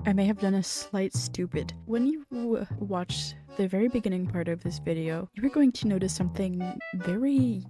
I may have done a slight stupid. When you watch the very beginning part of this video, you are going to notice something very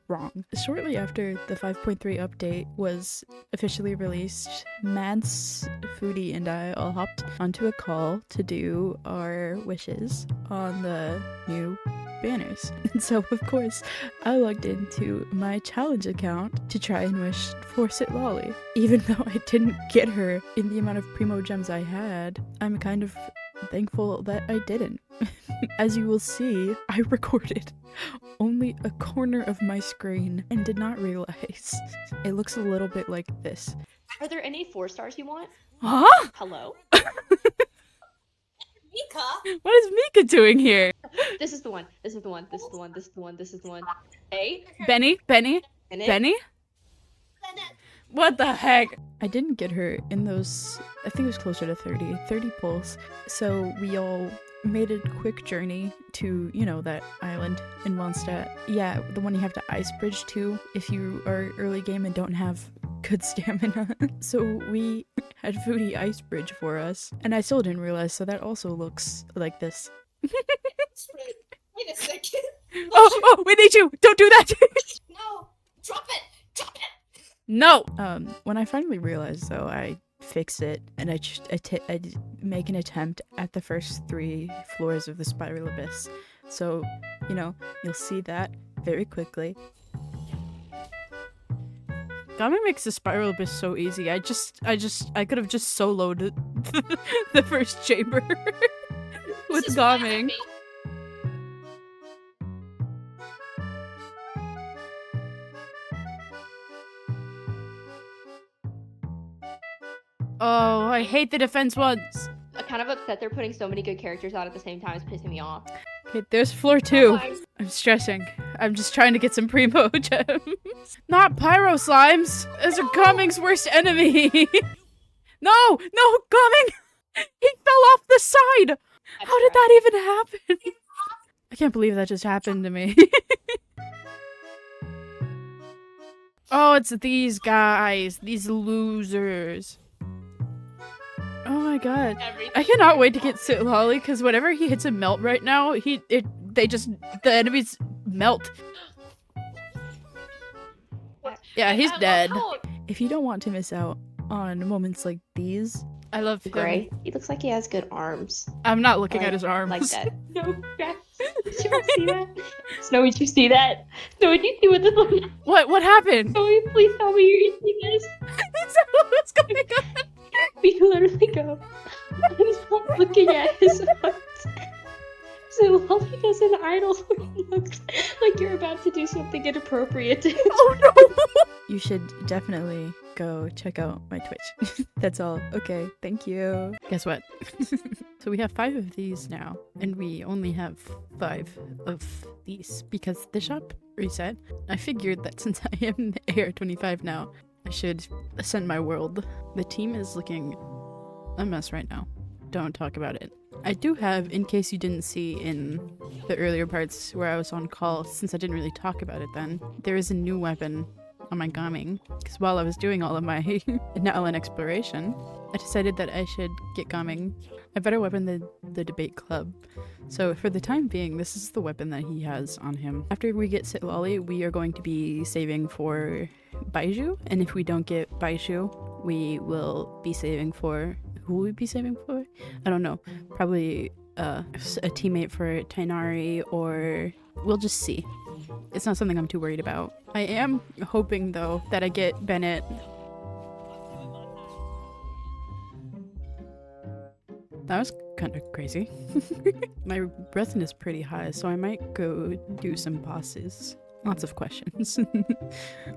wrong. Shortly after the 5.3 update was officially released, Mads, Foodie, and I all hopped onto a call to do our wishes on the new banners. And so, of course, I logged into my challenge account to try and wish for Citlali. Even though I didn't get her in the amount of primo gems I had, I'm kind of thankful that I didn't. As you will see, I recorded only a corner of my screen and did not realize it looks a little bit like this. Are there any 4 stars you want? Huh? Hello? Mika? What is Mika doing here? This is the one. This is the one. This is the one. This is the one. This is the one. Hey? Benny? Bennett? Benny? What the heck? I didn't get her in those, I think it was closer to 30 pulls. So we all made a quick journey to, you know, that island in Mondstadt. Yeah, the one you have to ice bridge to if you are early game and don't have good stamina. So we had Foodie ice bridge for us, and I still didn't realize, so that also looks like this. Wait a second. Oh, we need you! Don't do that! No! Drop it! Drop it! No! When I finally realized, though, I fixed it, and I make an attempt at the first 3 floors of the Spiral Abyss. So, you know, you'll see that very quickly. Gaming makes the Spiral Abyss so easy. I could have just soloed the first chamber with Gaming. Oh, I hate the defense ones. I'm kind of upset they're putting so many good characters out at the same time. It's pissing me off. Okay, there's floor 2. I'm stressing. I'm just trying to get some primo gems. Not pyro slimes. Those are Gaming's worst enemy. No, Gaming. He fell off the side. How did that even happen? I can't believe that just happened to me. Oh, it's these guys. These losers. Oh my god. I cannot wait to get Citlali, because whenever he hits a melt right now, the enemies melt. Yeah, he's dead. If you don't want to miss out on moments like these, I love him. Gray. He looks like he has good arms. I'm not looking at his arms. Like that. No, Grass. Did you see that? Snowy, did you see that? Snowy, did you see what this was? What happened? Snowy, please tell me you're seeing this. What's going on? We literally go. He's not looking at his arms. So while he does an idol, it looks like you're about to do something inappropriate. Oh no! You should definitely go check out my Twitch. That's all. Okay, thank you. Guess what? So we have 5 of these now, and we only have 5 of these because the shop reset. I figured that since I am AR25 now, I should ascend my world. The team is looking a mess right now. Don't talk about it. I do have, in case you didn't see in the earlier parts where I was on call, since I didn't really talk about it then, there is a new weapon on my Gaming. Because while I was doing all of my Nalan exploration, I decided that I should get Gaming a better weapon than the debate club. So for the time being, this is the weapon that he has on him. After we get Citlali, we are going to be saving for Baiju, and if we don't get Baiju, we will be saving for... Who will we be saving for? I don't know. Probably a teammate for Tainari, or we'll just see. It's not something I'm too worried about. I am hoping, though, that I get Bennett. That was kind of crazy. My breath is pretty high, so I might go do some bosses. Lots of questions.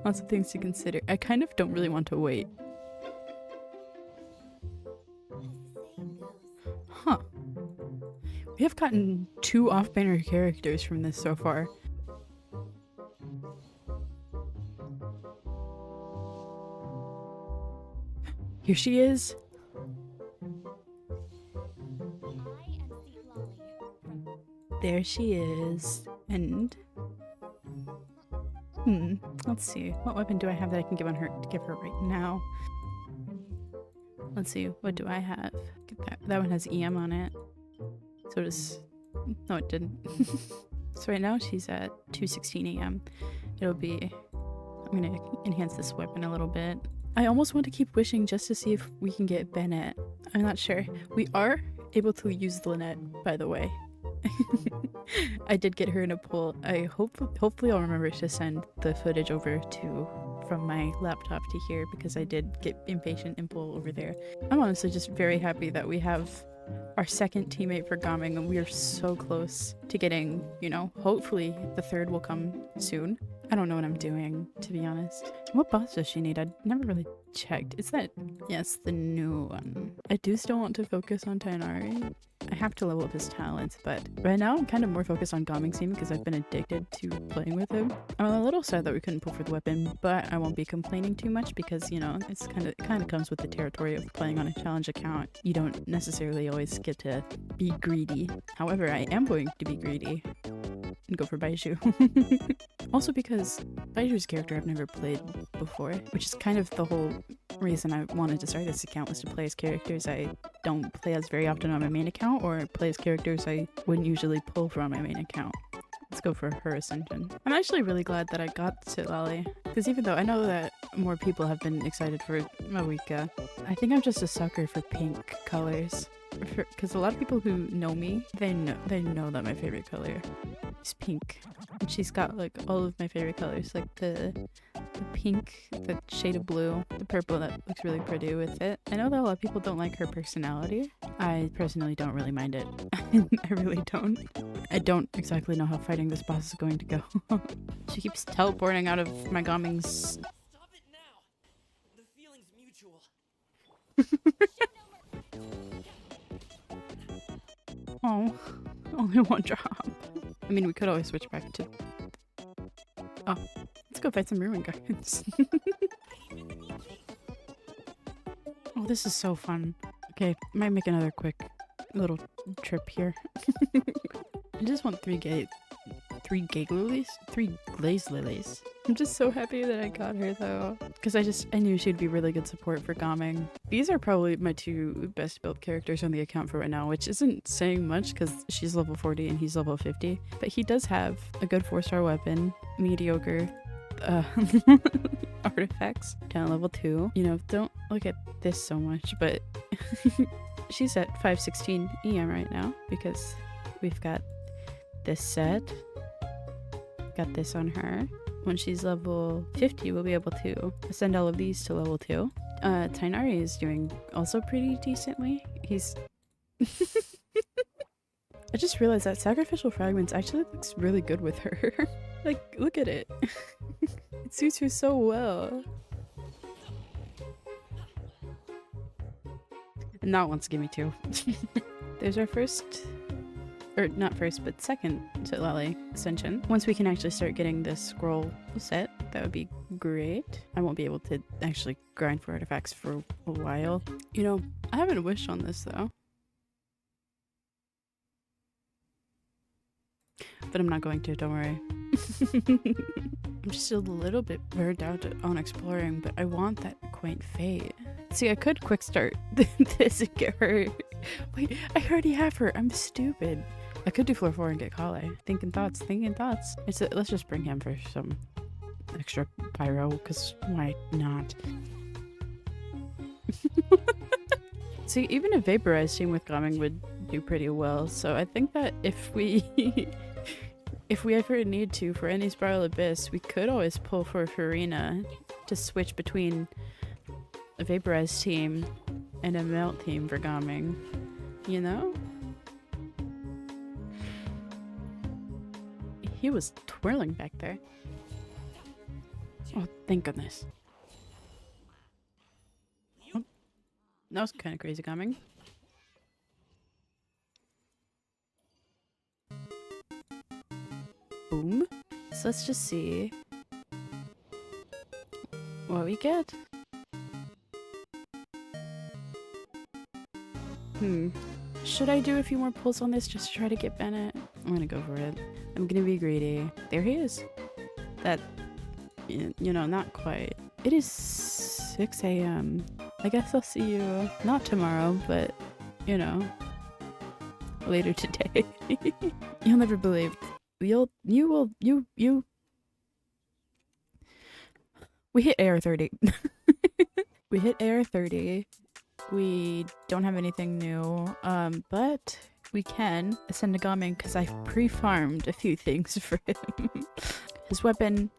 Lots of things to consider. I kind of don't really want to wait. Huh. We have gotten 2 off-banner characters from this so far. Here she is. There she is. And let's see. What weapon do I have that I can give her right now? Let's see, what do I have? That one has EM on it. So does... No, it didn't. So right now she's at 216 AM. It'll be... I'm gonna enhance this weapon a little bit. I almost want to keep wishing just to see if we can get Bennett. I'm not sure. We are able to use Lynette, by the way. I did get her in a poll. Hopefully I'll remember to send the footage over from my laptop to here, because I did get impatient and pull over there. I'm honestly just very happy that we have our second teammate for Gaming, and we are so close to getting, you know, hopefully the third will come soon. I don't know what I'm doing, to be honest. What boss does she need? I never really checked. Is that... Yes, the new one. I do still want to focus on Tainari. I have to level up his talents, but right now I'm kind of more focused on Gaming Seam because I've been addicted to playing with him. I'm a little sad that we couldn't pull for the weapon, but I won't be complaining too much because, you know, it kind of comes with the territory of playing on a challenge account. You don't necessarily always get to be greedy. However, I am going to be greedy and go for Baiju. Also because Baiju's character I've never played before, which is kind of the whole reason I wanted to start this account, was to play as characters I don't play as very often on my main account, or play as characters I wouldn't usually pull from my main account. Let's go for her Ascension. I'm actually really glad that I got Citlali, because even though I know that more people have been excited for Mawika, I think I'm just a sucker for pink colors. Because a lot of people who know me, they know that my favorite color is pink. And she's got like all of my favorite colors, like the pink, the shade of blue, the purple that looks really pretty with it. I know that a lot of people don't like her personality. I personally don't really mind it. I really don't. I don't exactly know how fighting this boss is going to go. She keeps teleporting out of my Gaming's... Stop it now! The feeling's mutual. Oh, only one drop. I mean, we could always switch back to... Oh, let's go fight some Ruin Guards. Oh, this is so fun. Okay, might make another quick little trip here. I just want 3 glazed lilies. I'm just so happy that I got her though, because I knew she'd be really good support for Gaming. These are probably my 2 best built characters on the account for right now, which isn't saying much because she's level 40 and he's level 50, but he does have a good 4-star weapon, mediocre artifacts, down level 2. You know, don't look at this so much, but she's at 516 EM right now because we've got this set, got this on her. When she's level 50, we'll be able to ascend all of these to level 2. Tainari is doing also pretty decently. He's... I just realized that Sacrificial Fragments actually looks really good with her. Like, look at it. It suits her so well. And now it wants to give me 2. There's our first... Or not first, but second Citlali Ascension. Once we can actually start getting this scroll set, that would be great. I won't be able to actually grind for artifacts for a while. You know, I haven't wished on this though. But I'm not going to, don't worry. I'm just a little bit burned out on exploring, but I want that quaint fate. See, I could quick start this and get her. Wait, I already have her. I'm stupid. I could do floor 4 and get Kale. Thinking thoughts. Let's just bring him for some extra pyro, because why not? See, even a vaporized team with Gaming would do pretty well, so I think that if we ever need to for any Spiral Abyss, we could always pull for Farina to switch between a vaporized team and a melt team for Gaming, you know? He was twirling back there. Oh, thank goodness. Oh, that was kind of crazy Gaming. Boom. So let's just see what we get. Should I do a few more pulls on this just to try to get Bennett? I'm gonna go for it. I'm gonna be greedy. There he is. That, you know, not quite. It is 6 AM. I guess I'll see you not tomorrow, but you know, later today. You'll never believe. You will. We hit AR 30. We hit AR 30. We don't have anything new, but we can ascend to Gaming because I've pre-farmed a few things for him. His weapon,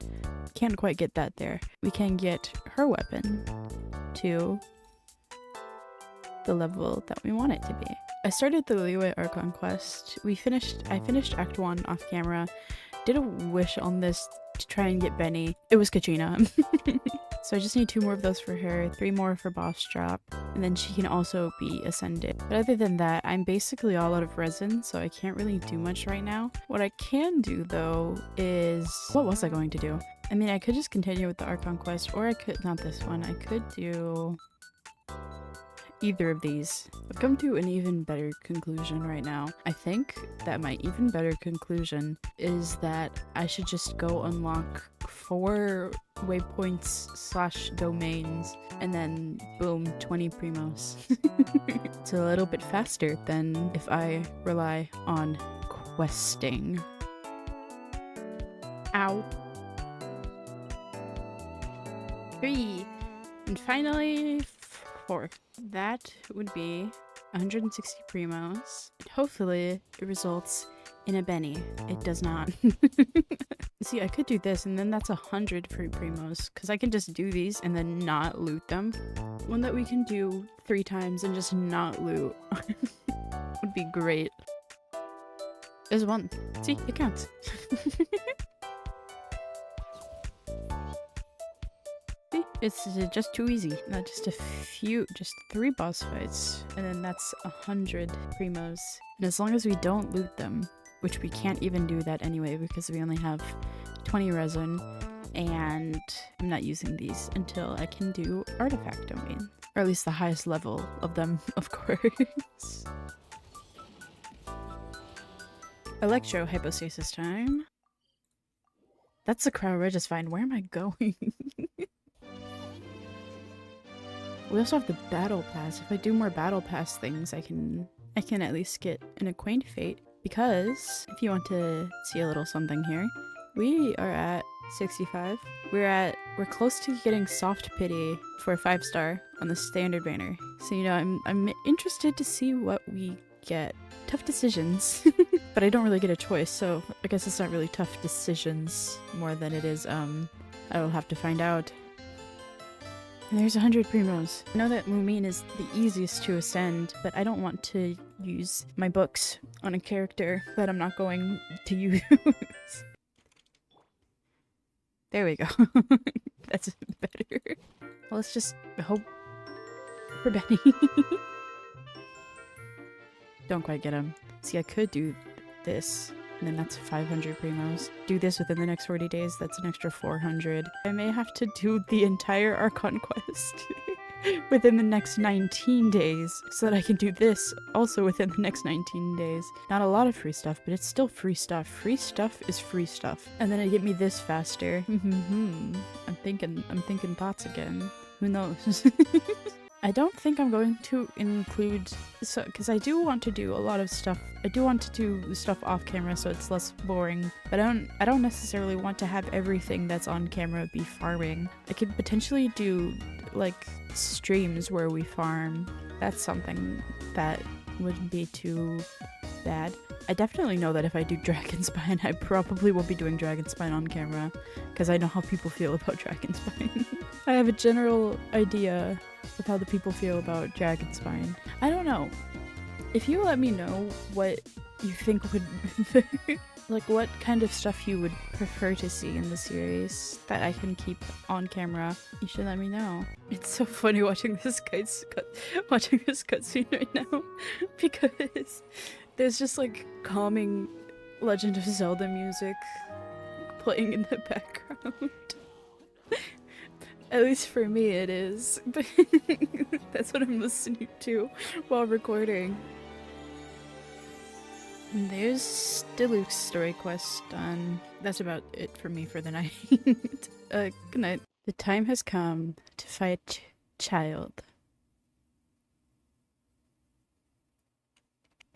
can't quite get that there. We can get her weapon to the level that we want it to be. I started the Liyue Archon quest. I finished Act 1 off camera. Did a wish on this to try and get Benny. It was Katrina. So I just need 2 more of those for her, 3 more for boss drop, and then she can also be ascended. But other than that, I'm basically all out of resin, so I can't really do much right now. What I can do though is, what was I going to do? I mean, I could just continue with the Archon quest, or I could, not this one, I could do either of these. I've come to an even better conclusion right now. I think that my even better conclusion is that I should just go unlock 4 waypoints / domains and then boom, 20 primos. It's a little bit faster than if I rely on questing. Ow. 3. And finally 4. That would be 160 primos. Hopefully it results in a Benny. It does not. See, I could do this and then that's 100 free primos because I can just do these and then not loot them. One that we can do 3 times and just not loot would be great. There's one. See, it counts. See, it's just too easy. Not just a few, just 3 boss fights, and then that's 100 primos. And as long as we don't loot them, which we can't even do that anyway because we only have 20 resin, and I'm not using these until I can do artifact domain. Or at least the highest level of them, of course. Electro hypostasis time. That's the crowd Regisvine. Where am I going? We also have the battle pass. If I do more battle pass things, I can at least get an acquaint fate. Because if you want to see a little something here, we are at 65. We're close to getting soft pity for a 5-star on the standard banner. So you know, I'm interested to see what we get. Tough decisions, but I don't really get a choice. So I guess it's not really tough decisions more than it is. I will have to find out. And there's 100 primos. I know that Mumin is the easiest to ascend, but I don't want to use my books on a character that I'm not going to use. There we go. That's better. Well, let's just hope for Benny. Don't quite get him. See, I could do this, and then that's 500 primos. Do this within the next 40 days, that's an extra 400. I may have to do the entire Archon quest within the next 19 days, so that I can do this also within the next 19 days. Not a lot of free stuff, but it's still free stuff. Free stuff is free stuff. And then it get me this faster. I'm thinking thoughts again. Who knows? I don't think I'm going to include, so because I do want to do a lot of stuff. I do want to do stuff off camera so it's less boring, but I don't necessarily want to have everything that's on camera be farming. I could potentially do like streams where we farm. That's something that wouldn't be too bad. I definitely know that if I do Dragonspine, I probably won't be doing Dragonspine on camera because I know how people feel about Dragonspine. I have a general idea of how the people feel about Dragonspine. I don't know. If you let me know what you think would like what kind of stuff you would prefer to see in the series that I can keep on camera, you should let me know. It's so funny watching this cutscene right now because there's just like calming Legend of Zelda music playing in the background. At least for me it is. But that's what I'm listening to while recording. And there's Diluc's story quest done. That's about it for me for the night. Good night. The time has come to fight Child.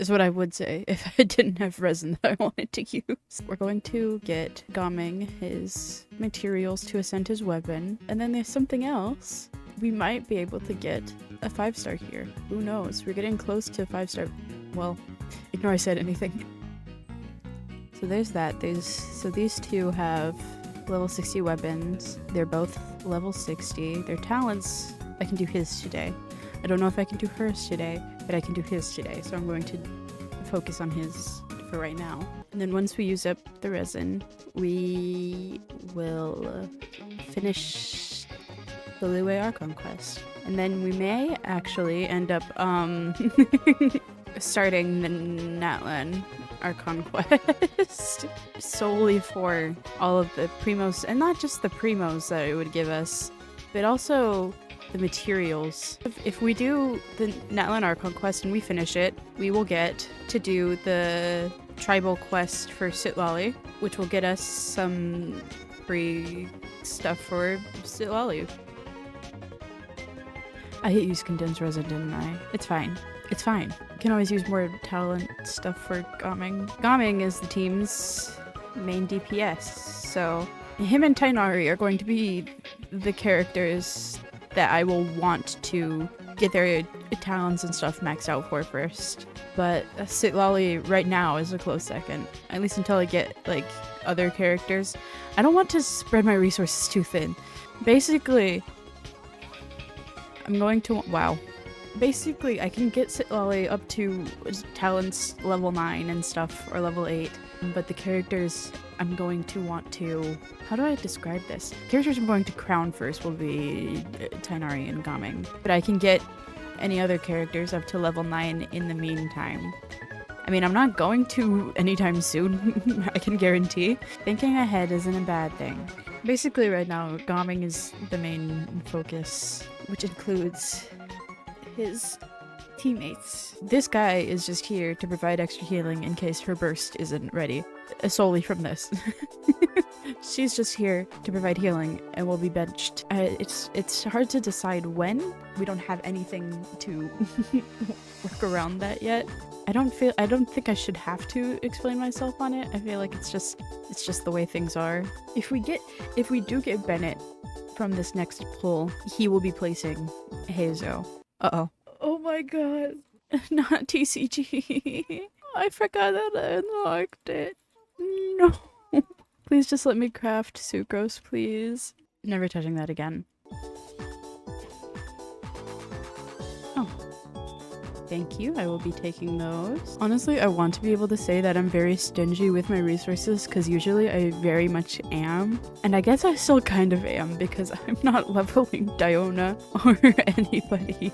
is what I would say if I didn't have resin that I wanted to use. We're going to get Gaming his materials to ascend his weapon, and then there's something else. We might be able to get a 5-star here. Who knows? We're getting close to 5-star. Well, ignore I said anything. So there's that. So these two have level 60 weapons. They're both level 60. Their talents, I can do his today. I don't know if I can do hers today, but I can do his today. So I'm going to focus on his for right now. And then once we use up the resin, we will finish the Liyue Archon quest. And then we may actually end up starting the Natlan Archon quest solely for all of the primos, and not just the primos that it would give us, but also the materials. If we do the Natlan Archon quest and we finish it, we will get to do the tribal quest for Citlali, which will get us some free stuff for Citlali. I used condensed resin, didn't I? It's fine. It's fine. Can always use more talent stuff for Gaming. Gaming is the team's main DPS, so him and Tainari are going to be the characters that I will want to get their talents and stuff maxed out for first. But Citlali right now is a close second, at least until I get like other characters. I don't want to spread my resources too thin. Basically, I'm going to Basically, I can get Citlali up to talents level 9 and stuff, or level 8, but the characters I'm going to want to... How do I describe this? Characters I'm going to crown first will be Tainari and Gaming, but I can get any other characters up to level 9 in the meantime. I mean, I'm not going to anytime soon, I can guarantee. Thinking ahead isn't a bad thing. Basically, right now, Gaming is the main focus, which includes his teammates. This guy is just here to provide extra healing in case her burst isn't ready. Solely from this. She's just here to provide healing and will be benched. It's hard to decide when. We don't have anything to work around that yet. I don't think I should have to explain myself on it. I feel like it's just the way things are. If we do get Bennett from this next pull, he will be placing Hazo. Uh-oh. Oh my god. Not TCG. I forgot that I unlocked it. No. Please just let me craft sucrose, please. Never touching that again. Oh. Thank you. I will be taking those. Honestly, I want to be able to say that I'm very stingy with my resources because usually I very much am. And I guess I still kind of am because I'm not leveling Diona or anybody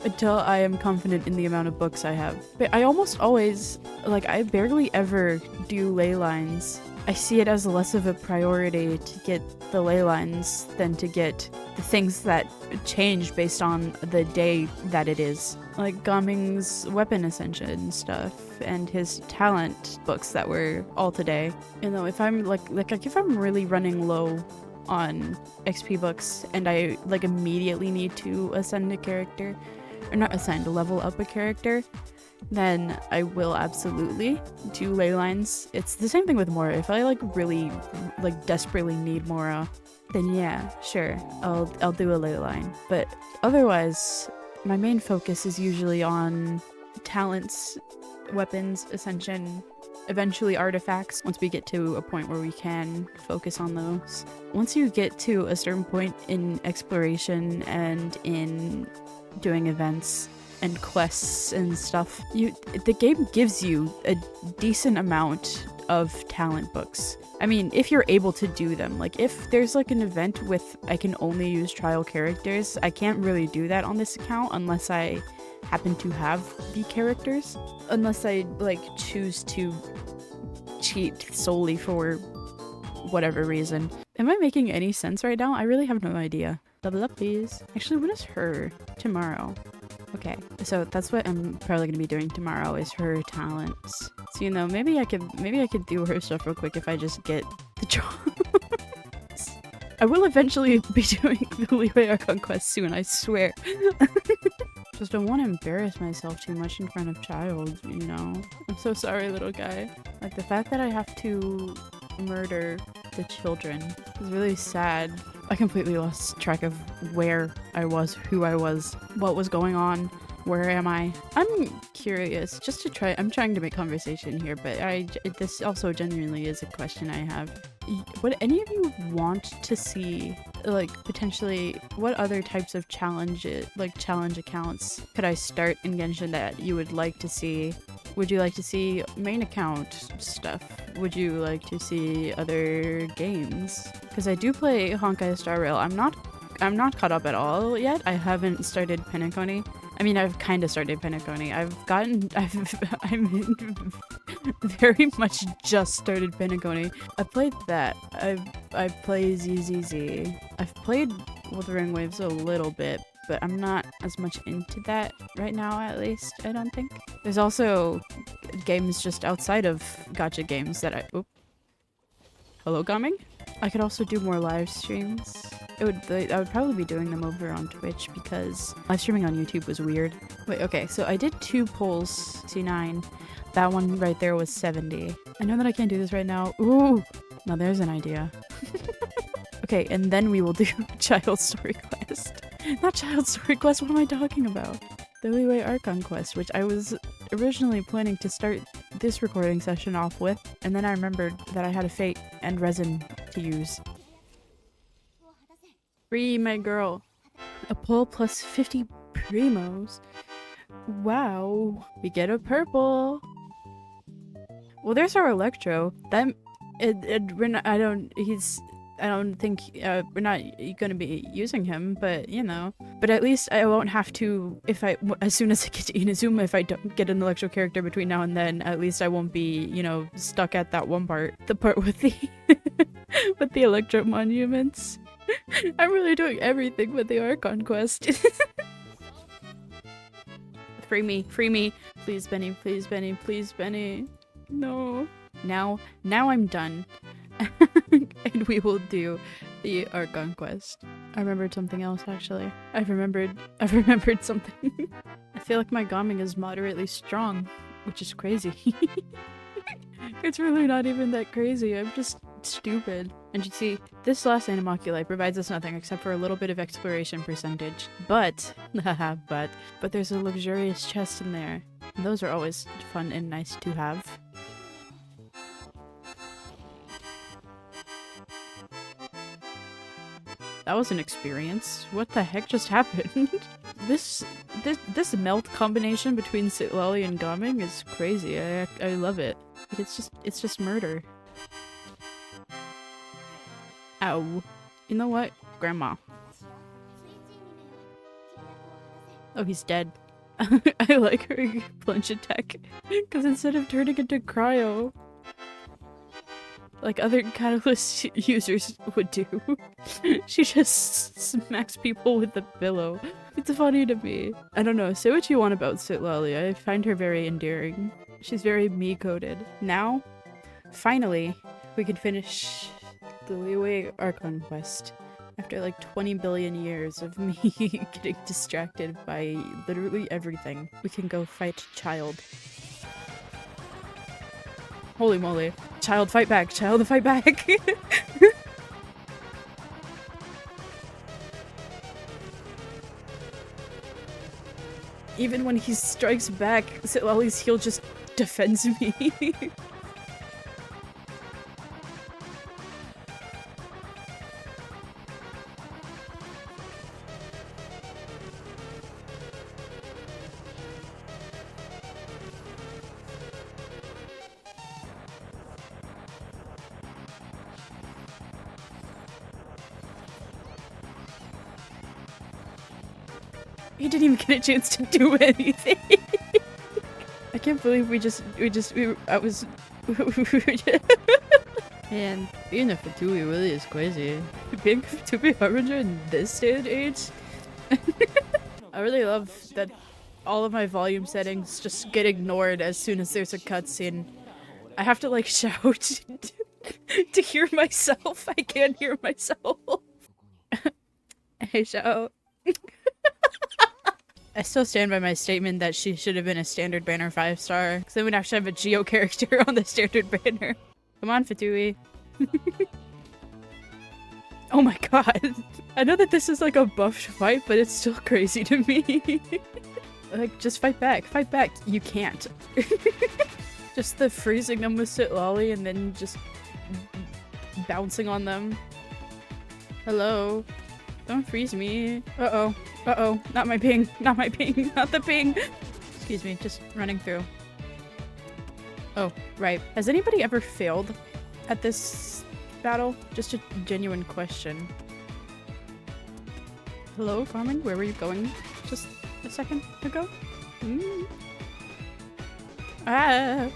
until I am confident in the amount of books I have. But I almost always, like, I barely ever do ley lines. I see it as less of a priority to get the ley lines than to get the things that change based on the day that it is. Like Gaming's weapon ascension stuff and his talent books that were all today. You know, if I'm like if I'm really running low on XP books and I like immediately need to ascend a character, or not ascend, level up a character, then I will absolutely do ley lines. It's the same thing with Mora. If I like really like desperately need Mora, then yeah, sure, I'll do a ley line. But otherwise, my main focus is usually on talents, weapons, ascension, eventually artifacts, once we get to a point where we can focus on those. Once you get to a certain point in exploration and in doing events and quests and stuff, the game gives you a decent amount of talent books. I mean, if you're able to do them. Like, if there's like an event with I can only use trial characters, I can't really do that on this account unless I happen to have the characters. Unless I like choose to cheat solely for whatever reason. Am I making any sense right now? I really have no idea. Level up, please. Actually, what is her tomorrow? Okay, so that's what I'm probably gonna be doing tomorrow, is her talents. So, you know, maybe I could do her stuff real quick if I just get the jobs. I will eventually be doing the Liyue Archon quest soon, I swear. Just don't want to embarrass myself too much in front of child, you know? I'm so sorry, little guy. Like, the fact that I have to murder the children is really sad. I completely lost track of where I was, who I was, what was going on, where am I? I'm curious, just to try. I'm trying to make conversation here, but this also genuinely is a question I have. Would any of you want to see, like, potentially, what other types of challenge accounts could I start in Genshin that you would like to see? Would you like to see main account stuff? Would you like to see other games? Because I do play Honkai Star Rail. I'm not caught up at all yet. I haven't started Penacony. I mean, I've kind of started Penacony. I'm very much just started Penacony. I played that. I play ZZZ. I've played Wuthering Waves a little bit, but I'm not as much into that right now, at least, I don't think. There's also games just outside of gacha games that Hello, Gaming? I could also do more live streams. I would probably be doing them over on Twitch because live streaming on YouTube was weird. Wait, okay, so I did 2 polls, 69. That one right there was 70. I know that I can't do this right now. Ooh! Now there's an idea. Okay, and then we will do Child Story Quest. Not Child Story Quest, what am I talking about? The Liyue Archon quest, which I was originally planning to start this recording session off with, and then I remembered that I had a fate and resin to use. Free my girl. A pull plus 50 primos. Wow. We get a purple. Well, there's our Electro. I don't think we're not gonna be using him, but you know. But at least I won't have to, as soon as I get to Inazuma, if I don't get an Electro character between now and then, at least I won't be, you know, stuck at that one part. The part with the, with the Electro monuments. I'm really doing everything with the Archon quest. Free me, free me. Please, Benny, please, Benny, please, Benny. No. Now I'm done. And we will do the Archon quest. I remembered something else, actually. I've remembered something. I feel like my Gaming is moderately strong, which is crazy. It's really not even that crazy. I'm just stupid. And you see, this last Animoculi provides us nothing except for a little bit of exploration percentage. But there's a luxurious chest in there. And those are always fun and nice to have. That was an experience. What the heck just happened? This melt combination between Citlali and Gaming is crazy. I love it. It's just murder. Ow. You know what? Grandma. Oh, he's dead. I like her plunge attack. Because instead of turning into cryo, like other Catalyst users would do, she just smacks people with the pillow. It's funny to me. I don't know, say what you want about Citlali. I find her very endearing. She's very me-coded. Now, finally, we can finish the Liyue Archon quest. After like 20 billion years of me getting distracted by literally everything, we can go fight Child. Holy moly. Child, fight back! Child, fight back! Even when he strikes back, Citlali's heal just defends me. He didn't even get a chance to do anything. I can't believe I was Man, being a Fatui really is crazy. Being a Fatui Harbinger in this day and age? I really love that all of my volume settings just get ignored as soon as there's a cutscene. I have to like shout to hear myself. I can't hear myself. Hey, shout. I still stand by my statement that she should have been a standard banner 5-star. Because then we'd actually have a Geo character on the standard banner. Come on, Fatui. Oh my god. I know that this is like a buffed fight, but it's still crazy to me. Like, just fight back. Fight back. You can't. Just the freezing them with Citlali and then just bouncing on them. Hello. Don't freeze me. Uh-oh. Uh-oh. Not my ping. Not my ping. Not the ping. Excuse me. Just running through. Oh, right. Has anybody ever failed at this battle? Just a genuine question. Hello, Carmen? Where were you going just a second ago? Ah!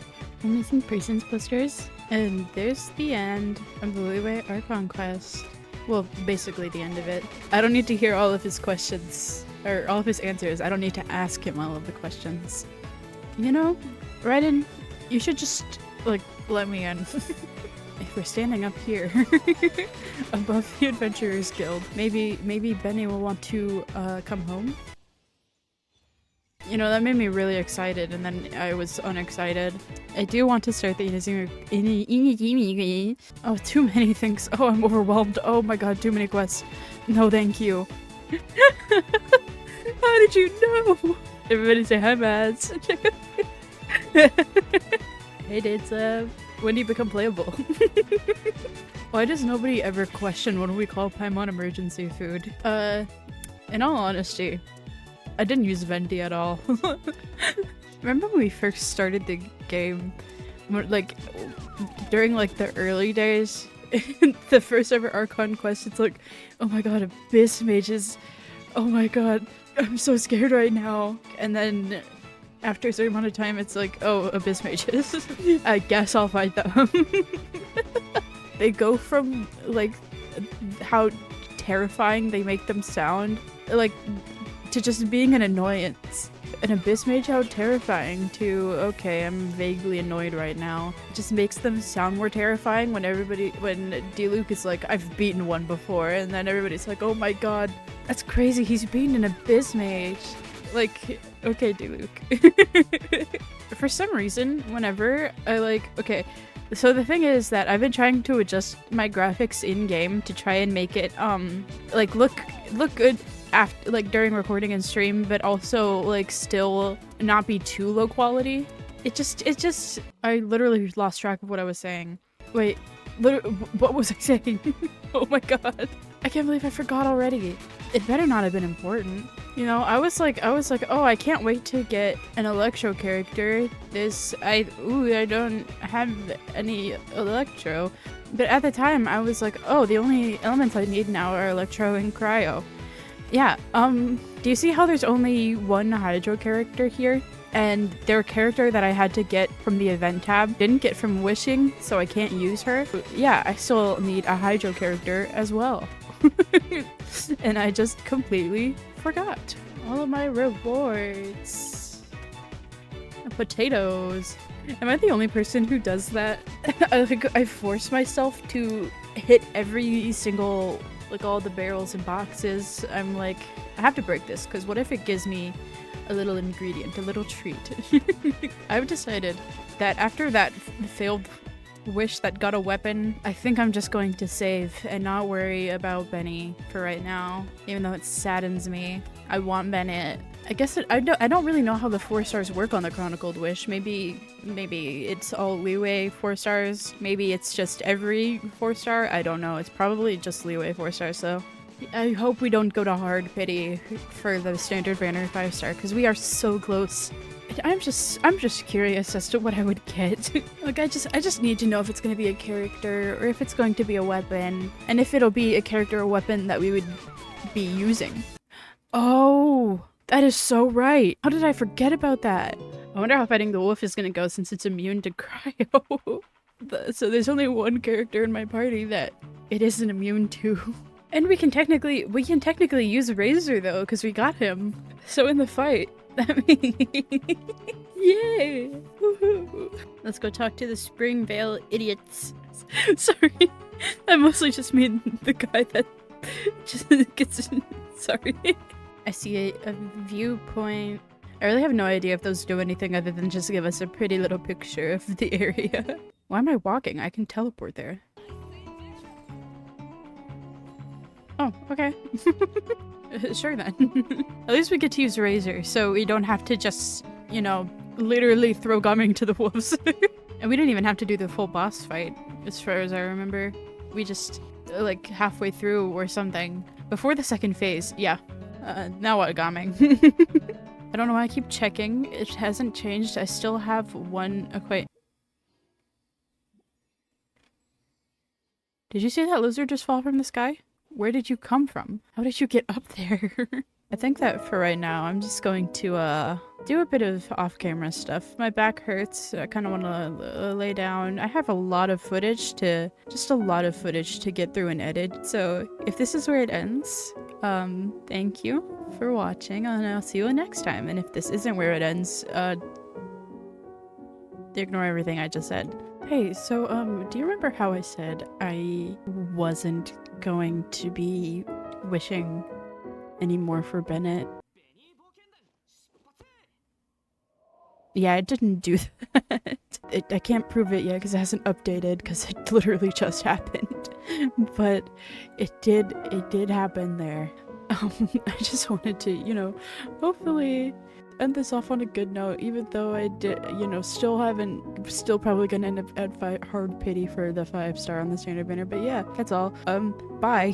Missing persons posters. And there's the end of the Liyue Archon quest. Well, basically the end of it. I don't need to hear all of his questions, or all of his answers. I don't need to ask him all of the questions. You know, Raiden, you should just, like, let me in. If we're standing up here, above the Adventurers Guild, maybe Benny will want to, come home? You know, that made me really excited, and then I was unexcited. I do want to start the Oh, too many things. Oh, I'm overwhelmed. Oh my god, too many quests. No, thank you. How did you know? Everybody say hi, Mads. Hey, Data. When do you become playable? Why does nobody ever question what we call Paimon emergency food? In all honesty, I didn't use Venti at all. Remember when we first started the game? Like, during like the early days? The first ever Archon quest, it's like, oh my god, Abyss Mages. Oh my god, I'm so scared right now. And then after a certain amount of time, it's like, oh, Abyss Mages. I guess I'll fight them. They go from, like, how terrifying they make them sound, like, to just being an annoyance. An Abyss Mage, how terrifying, to, okay, I'm vaguely annoyed right now. It just makes them sound more terrifying when Diluc is like, I've beaten one before, and then everybody's like, oh my god, that's crazy, he's beaten an Abyss Mage. Like, okay, Diluc. For some reason, whenever I okay, so the thing is that I've been trying to adjust my graphics in-game to try and make it, like, look good after, like, during recording and stream, but also, like, still not be too low quality. It just, I literally lost track of what I was saying. Wait, what was I saying? Oh my god. I can't believe I forgot already. It better not have been important. You know, I was like, oh, I can't wait to get an Electro character. I don't have any Electro. But at the time, I was like, oh, the only elements I need now are Electro and Cryo. Yeah, do you see how there's only one Hydro character here? And their character that I had to get from the event tab didn't get from wishing, so I can't use her. But yeah, I still need a Hydro character as well. And I just completely forgot. All of my rewards. Potatoes. Am I the only person who does that? I force myself to hit every single, like, all the barrels and boxes. I'm like, I have to break this, because what if it gives me a little ingredient, a little treat? I've decided that after that failed wish that got a weapon, I think I'm just going to save and not worry about Benny for right now, even though it saddens me. I want Bennett. I guess I don't really know how the 4 stars work on the Chronicled Wish. Maybe it's all Liyue 4 stars. Maybe it's just every 4 star. I don't know. It's probably just Liyue 4 stars, so I hope we don't go to hard pity for the standard banner 5 star, because we are so close. I'm just curious as to what I would get. Like, I just need to know if it's going to be a character or if it's going to be a weapon, and if it'll be a character or weapon that we would be using. Oh, that is so right. How did I forget about that? I wonder how fighting the wolf is going to go since it's immune to cryo. So there's only one character in my party that it isn't immune to. And we can technically use Razor though, because we got him. So in the fight, that means yay! Woohoo! Let's go talk to the Springvale idiots. Sorry, I mostly just mean the guy that just gets. Sorry. I see a viewpoint. I really have no idea if those do anything other than just give us a pretty little picture of the area. Why am I walking? I can teleport there. Oh, okay. Sure then. At least we get to use Razor, so we don't have to just, you know, literally throw Gumming to the wolves. And we didn't even have to do the full boss fight, as far as I remember. We just, like, halfway through or something. Before the second phase, yeah. Now what, Gumming? I don't know why I keep checking. It hasn't changed. I still have one equate. Did you see that lizard just fall from the sky? Where did you come from? How did you get up there? I think that for right now, I'm just going to do a bit of off-camera stuff. My back hurts. I kind of want to lay down. I have a lot of footage to get through and edit. So if this is where it ends, thank you for watching, and I'll see you next time. And if this isn't where it ends, ignore everything I just said. Hey, so, do you remember how I said I wasn't going to be wishing anymore for Bennett? Yeah, I didn't do that. I can't prove it yet because it hasn't updated because it literally just happened. But it did happen there. I just wanted to, you know, hopefully end this off on a good note, even though I did, you know, still probably gonna end up at hard pity for the 5-star on the standard banner. But yeah, that's all. Bye.